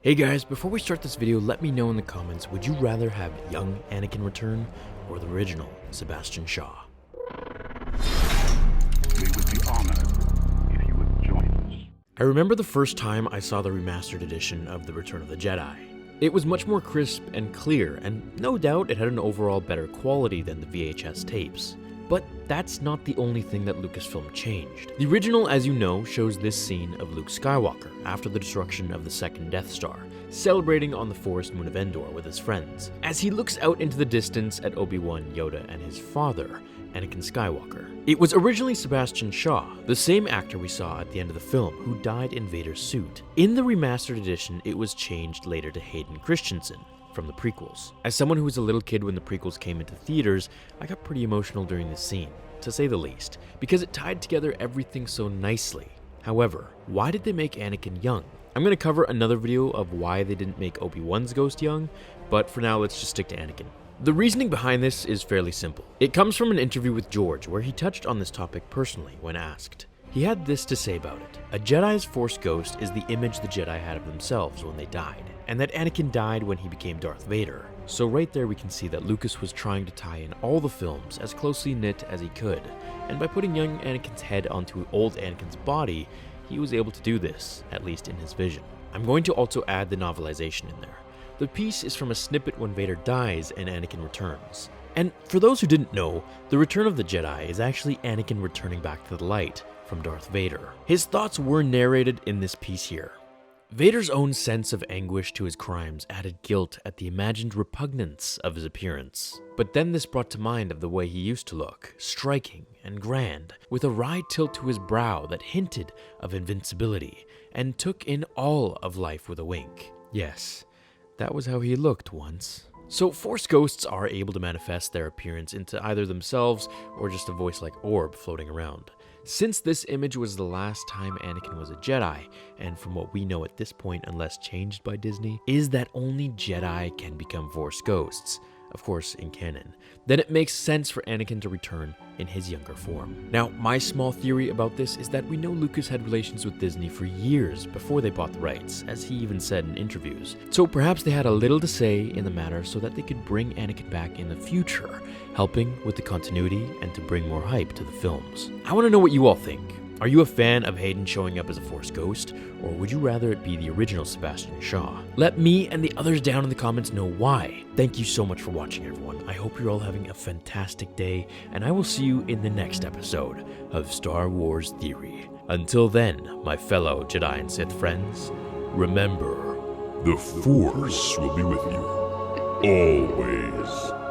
Hey guys, before we start this video, let me know in the comments, would you rather have young Anakin return or the original Sebastian Shaw? We would be honored if you would join us. I remember the first time I saw the remastered edition of The Return of the Jedi. It was much more crisp and clear, and no doubt it had an overall better quality than the VHS tapes. But that's not the only thing that Lucasfilm changed. The original, as you know, shows this scene of Luke Skywalker after the destruction of the second Death Star, celebrating on the forest moon of Endor with his friends, as he looks out into the distance at Obi-Wan, Yoda, and his father, Anakin Skywalker. It was originally Sebastian Shaw, the same actor we saw at the end of the film, who died in Vader's suit. In the remastered edition, it was changed later to Hayden Christensen from the prequels. As someone who was a little kid when the prequels came into theaters, I got pretty emotional during this scene, to say the least, because it tied together everything so nicely. However, why did they make Anakin young? I'm going to cover another video of why they didn't make Obi-Wan's ghost young, but for now let's just stick to Anakin. The reasoning behind this is fairly simple. It comes from an interview with George where he touched on this topic personally when asked. He had this to say about it. A Jedi's Force ghost is the image the Jedi had of themselves when they died, and that Anakin died when he became Darth Vader. So right there we can see that Lucas was trying to tie in all the films as closely knit as he could, and by putting young Anakin's head onto old Anakin's body, he was able to do this, at least in his vision. I'm going to also add the novelization in there. The piece is from a snippet when Vader dies and Anakin returns. And for those who didn't know, the Return of the Jedi is actually Anakin returning back to the light from Darth Vader. His thoughts were narrated in this piece here. Vader's own sense of anguish to his crimes added guilt at the imagined repugnance of his appearance. But then this brought to mind of the way he used to look, striking and grand, with a wry tilt to his brow that hinted of invincibility, and took in all of life with a wink. Yes, that was how he looked once. So Force ghosts are able to manifest their appearance into either themselves or just a voice-like orb floating around. Since this image was the last time Anakin was a Jedi, and from what we know at this point, unless changed by Disney, is that only Jedi can become Force ghosts, of course in canon, then it makes sense for Anakin to return in his younger form. Now, my small theory about this is that we know Lucas had relations with Disney for years before they bought the rights, as he even said in interviews. So perhaps they had a little to say in the matter so that they could bring Anakin back in the future, helping with the continuity and to bring more hype to the films. I want to know what you all think. Are you a fan of Hayden showing up as a Force ghost, or would you rather it be the original Sebastian Shaw? Let me and the others down in the comments know why. Thank you so much for watching, everyone. I hope you're all having a fantastic day, and I will see you in the next episode of Star Wars Theory. Until then, my fellow Jedi and Sith friends, remember, The Force will be with you, always.